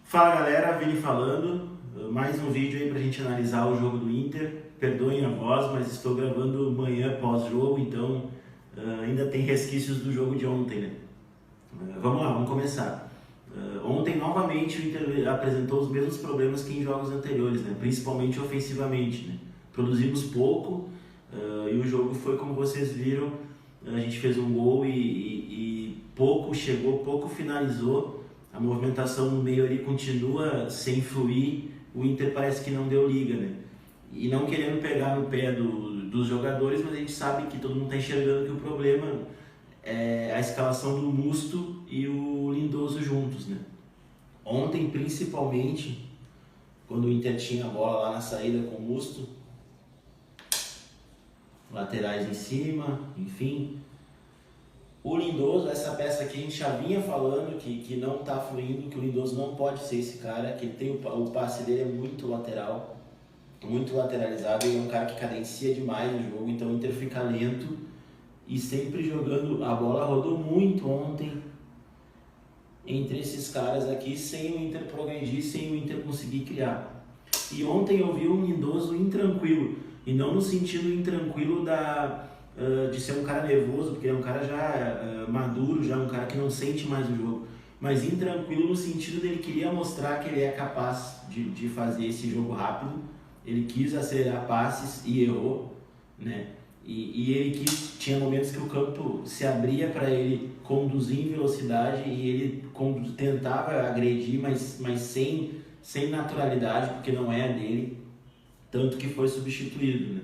Fala galera, Vini falando, mais um vídeo aí pra gente analisar o jogo do Inter. Perdoem a voz, mas estou gravando manhã pós-jogo, então ainda tem resquícios do jogo de ontem, né? Vamos lá, vamos começar. Ontem novamente o Inter apresentou os mesmos problemas que em jogos anteriores, né? Principalmente ofensivamente, né? Produzimos pouco e o jogo foi como vocês viram, a gente fez um gol e pouco chegou, pouco finalizou. A movimentação no meio ali continua sem fluir, o Inter parece que não deu liga, né? E não querendo pegar no pé dos jogadores, mas a gente sabe que todo mundo está enxergando que o problema é a escalação do Musto e o Lindoso juntos, né? Ontem, principalmente, quando o Inter tinha a bola lá na saída com o Musto, laterais em cima, enfim... O Lindoso, essa peça aqui a gente já vinha falando que não está fluindo, que o Lindoso não pode ser esse cara, que ele tem o passe dele é muito lateral, muito lateralizado, ele é um cara que cadencia demais no jogo, então o Inter fica lento e sempre jogando, a bola rodou muito ontem entre esses caras aqui, sem o Inter progredir, sem o Inter conseguir criar. E ontem eu vi um Lindoso intranquilo, e não no sentido intranquilo de ser um cara nervoso, porque é um cara já maduro, já um cara que não sente mais o jogo, mas intranquilo no sentido dele queria mostrar que ele é capaz de fazer esse jogo rápido, ele quis acelerar passes e errou, né? E ele tinha momentos que o campo se abria para ele conduzir em velocidade e ele tentava agredir, mas sem naturalidade, porque não é a dele, tanto que foi substituído, né?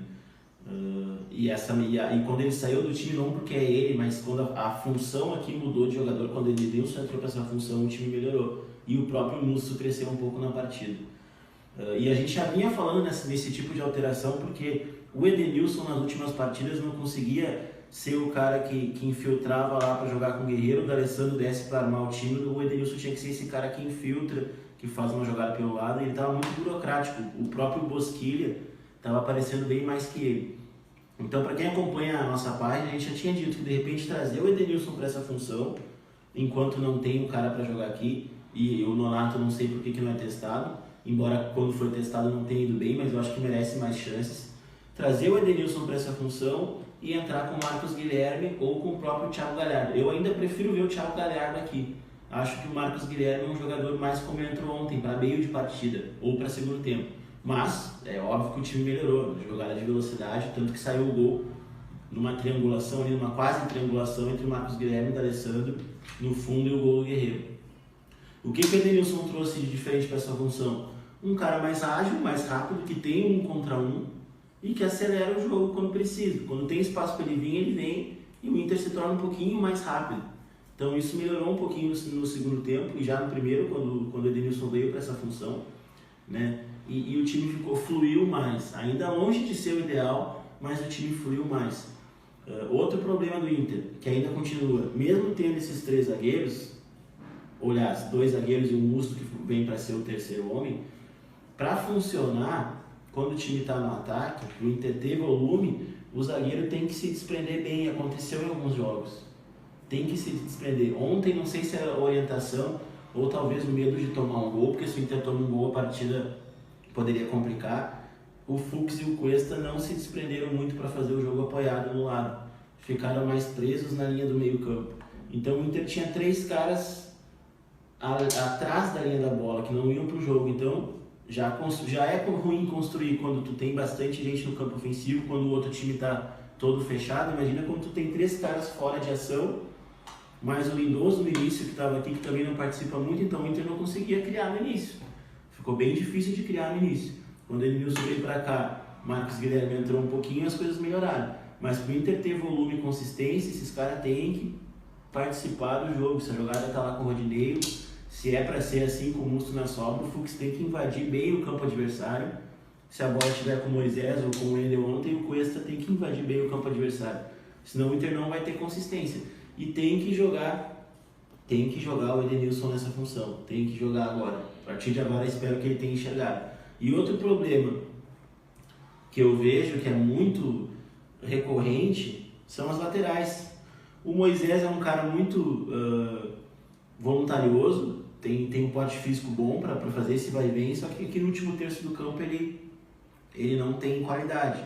E quando ele saiu do time, não porque é ele, mas quando a função aqui mudou de jogador, quando ele deu entrou para essa função, o time melhorou. E o próprio Musto cresceu um pouco na partida. E a gente já vinha falando nesse tipo de alteração, porque o Edenilson nas últimas partidas não conseguia ser o cara que infiltrava lá para jogar com o Guerreiro, o D'Alessandro desce para armar o time, o Edenilson tinha que ser esse cara que infiltra, que faz uma jogada pelo lado, e ele estava muito burocrático. O próprio Bosquilha estava aparecendo bem mais que ele. Então, para quem acompanha a nossa página, a gente já tinha dito que de repente trazer o Edenilson para essa função, enquanto não tem um cara para jogar aqui, e o Nonato não sei por que não é testado, embora quando foi testado não tenha ido bem, mas eu acho que merece mais chances. Trazer o Edenilson para essa função e entrar com o Marcos Guilherme ou com o próprio Thiago Galhardo. Eu ainda prefiro ver o Thiago Galhardo aqui. Acho que o Marcos Guilherme é um jogador mais como entrou ontem, para meio de partida ou para segundo tempo. Mas é óbvio que o time melhorou, jogada de velocidade, tanto que saiu o gol numa triangulação, numa quase triangulação entre o Marcos Guilherme e o D'Alessandro no fundo e o gol do Guerreiro. O que o Edenilson trouxe de diferente para essa função? Um cara mais ágil, mais rápido, que tem 1 contra 1 e que acelera o jogo quando precisa. Quando tem espaço para ele vir, ele vem e o Inter se torna um pouquinho mais rápido. Então isso melhorou um pouquinho no segundo tempo e já no primeiro, quando o Edenilson veio para essa função, né? E o time fluiu mais, ainda longe de ser o ideal, mas o time fluiu mais. Outro problema do Inter, que ainda continua, mesmo tendo esses 3 zagueiros, aliás, 2 zagueiros e um Musto que vem para ser o terceiro homem, para funcionar, quando o time está no ataque, o Inter ter volume, o zagueiro tem que se desprender bem, aconteceu em alguns jogos, tem que se desprender. Ontem, não sei se era orientação, ou talvez o medo de tomar um gol, porque se o Inter toma um gol, a partida poderia complicar. O Fux e o Cuesta não se desprenderam muito para fazer o jogo apoiado no lado, ficaram mais presos na linha do meio campo. Então o Inter tinha 3 caras atrás da linha da bola que não iam para o jogo, então já é ruim construir quando tu tem bastante gente no campo ofensivo, quando o outro time está todo fechado. Imagina quando tu tem 3 caras fora de ação, mais o Lindoso no início que estava aqui, que também não participa muito, então o Inter não conseguia criar no início. Ficou bem difícil de criar no início. Quando o Edenilson veio para cá, Marcos Guilherme entrou um pouquinho, as coisas melhoraram. Mas para o Inter ter volume e consistência, esses caras têm que participar do jogo. Se a jogada está lá com o Rodinei, se é para ser assim com o Musto na sobra, o Fux tem que invadir bem o campo adversário. Se a bola estiver com o Moisés ou com o Ender ontem, o Cuesta tem que invadir bem o campo adversário. Senão o Inter não vai ter consistência. E tem que jogar o Edenilson nessa função, tem que jogar agora. A partir de agora espero que ele tenha enxergado. E outro problema que eu vejo que é muito recorrente são as laterais. O Moisés é um cara muito voluntarioso, tem um porte físico bom para fazer esse vai e vem, só que aqui no último terço do campo ele não tem qualidade.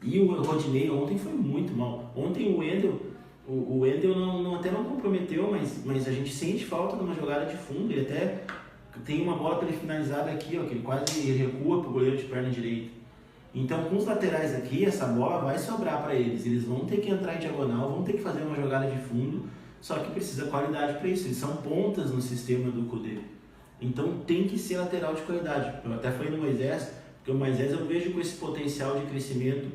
E o Rodinei ontem foi muito mal. Ontem o Wendel até não comprometeu, mas a gente sente falta de uma jogada de fundo. Ele até tem uma bola para ele finalizar aqui, ó, que ele quase recua para o goleiro de perna direita. Então, com os laterais aqui, essa bola vai sobrar para eles. Eles vão ter que entrar em diagonal, vão ter que fazer uma jogada de fundo, só que precisa qualidade para isso. Eles são pontas no sistema do Kudê. Então, tem que ser lateral de qualidade. Eu até falei no Moisés, porque o Moisés eu vejo com esse potencial de crescimento,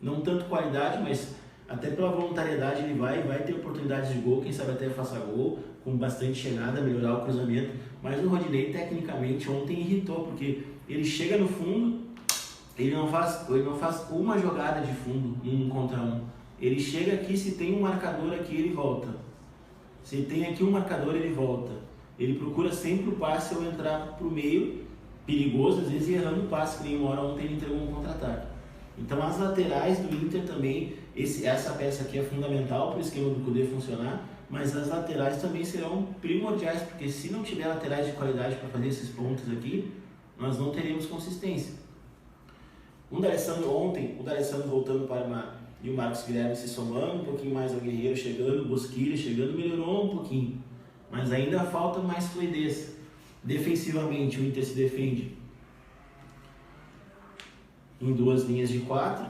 não tanto qualidade, mas até pela voluntariedade ele vai ter oportunidades de gol, quem sabe até faça gol, com bastante chegada, melhorar o cruzamento. Mas o Rodinei, tecnicamente, ontem irritou, porque ele chega no fundo, ele não faz uma jogada de fundo, 1 contra 1. Ele chega aqui, se tem um marcador aqui, ele volta. Se tem aqui um marcador, ele volta. Ele procura sempre o passe ao entrar para o meio, perigoso, às vezes errando o passe, que nem uma hora ontem ele entregou um contra-ataque. Então as laterais do Inter também, essa peça aqui é fundamental para o esquema do Kudê funcionar, mas as laterais também serão primordiais, porque se não tiver laterais de qualidade para fazer esses pontos aqui, nós não teremos consistência. O D'Alessandro voltando para e o Marcos Guilherme se somando, um pouquinho mais o Guerreiro chegando, o Bosquilha chegando, melhorou um pouquinho, mas ainda falta mais fluidez. Defensivamente, o Inter se defende em 2 linhas de 4,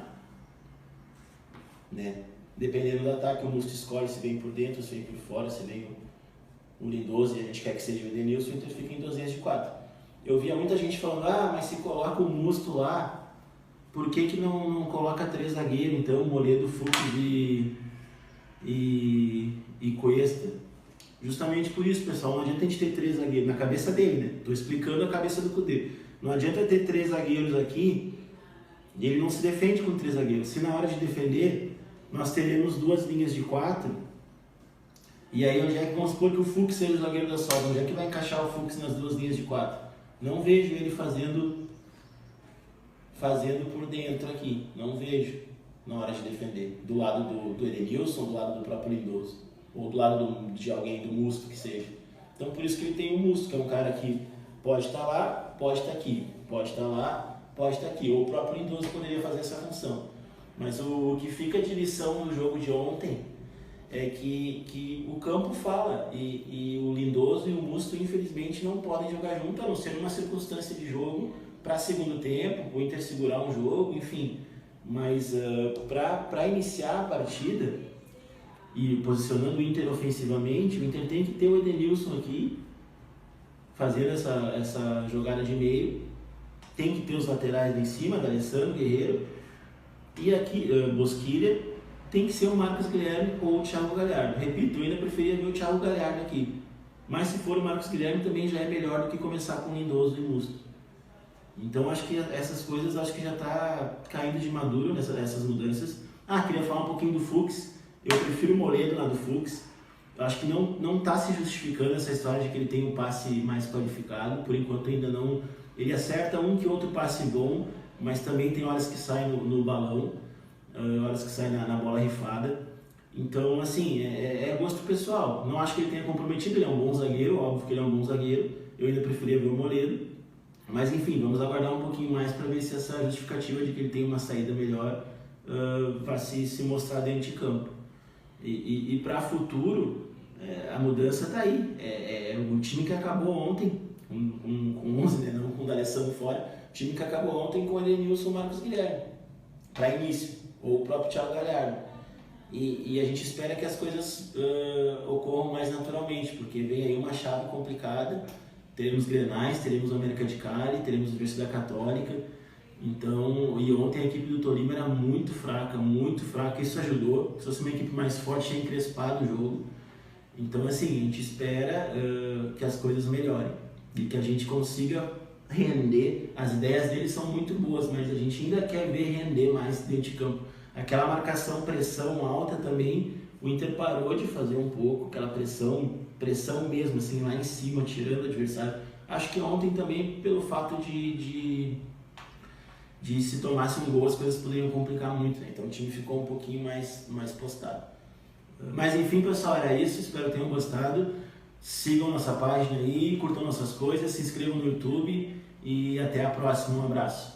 né? Dependendo do ataque, o Musto escolhe se vem por dentro, se vem por fora, se vem o Lindoso e a gente quer que seja o Edenilson, o Inter fica em 2 linhas de 4. Eu via muita gente falando, mas se coloca o Musto lá, por que não coloca 3 zagueiros, então, Moledo, Fux e Cuesta? Justamente por isso, pessoal, não adianta a gente ter 3 zagueiros, na cabeça dele, né? Estou explicando a cabeça do Kudê. Não adianta ter 3 zagueiros aqui e ele não se defende com 3 zagueiros. Se na hora de defender, nós teremos 2 linhas de 4, e aí onde é que vamos supor que o Fux seja o zagueiro da sobra? Onde é que vai encaixar o Fux nas 2 linhas de 4? Não vejo ele fazendo por dentro aqui, não vejo na hora de defender, do lado do Edenilson, do lado do próprio Lindoso, ou do lado de alguém, do Musto que seja. Então por isso que ele tem o Musto, que é um cara que pode estar lá, pode estar aqui, pode estar lá, pode estar aqui, ou o próprio Lindoso poderia fazer essa função. Mas o que fica de lição no jogo de ontem é que o campo fala, e o Lindoso e o Musto infelizmente não podem jogar junto, a não ser numa circunstância de jogo para segundo tempo, o Inter segurar um jogo, enfim. Mas para iniciar a partida e posicionando o Inter ofensivamente, o Inter tem que ter o Edenilson aqui, fazendo essa jogada de meio, tem que ter os laterais lá em cima, D'Alessandro, Guerreiro, e aqui, Bosquilha, tem que ser o Marcos Guilherme ou o Thiago Galhardo. Repito, eu ainda preferia ver o Thiago Galhardo aqui, mas se for o Marcos Guilherme também já é melhor do que começar com o Lindoso e Musto. Então acho que essas coisas já está caindo de maduro essas mudanças. Queria falar um pouquinho do Fux. Eu prefiro o Moledo lá do Fux. Eu acho que não está se justificando essa história de que ele tem um passe mais qualificado. Por enquanto ainda não. Ele acerta um que outro passe bom, mas também tem horas que sai no balão, horas que sai na bola rifada. Então, assim, é gosto pessoal. Não acho que ele tenha comprometido, ele é um bom zagueiro, óbvio que ele é um bom zagueiro. Eu ainda preferia ver o Moledo. Mas enfim, vamos aguardar um pouquinho mais para ver se essa justificativa de que ele tem uma saída melhor vai se mostrar dentro de campo. E para futuro, a mudança está aí. O time que acabou ontem, com 11, né, não com o D'Alessandro fora, o time que acabou ontem com o Edenilson e o Marcos Guilherme, para início, ou o próprio Thiago Galhardo. E a gente espera que as coisas ocorram mais naturalmente, porque vem aí uma chave complicada. Teremos Grenais, teremos América de Cali, teremos Universidade Católica. Então, e ontem a equipe do Tolima era muito fraca, isso ajudou. Se fosse uma equipe mais forte, tinha encrespado o jogo. Então, assim, a gente espera que as coisas melhorem e que a gente consiga render. As ideias deles são muito boas, mas a gente ainda quer ver render mais dentro de campo. Aquela marcação, pressão alta também, o Inter parou de fazer um pouco, aquela pressão mesmo, assim, lá em cima, tirando o adversário. Acho que ontem também, pelo fato de se tomasse um gol, as coisas poderiam complicar muito, né? Então o time ficou um pouquinho mais postado. Mas enfim, pessoal, era isso. Espero que tenham gostado. Sigam nossa página aí, curtam nossas coisas, se inscrevam no YouTube e até a próxima. Um abraço.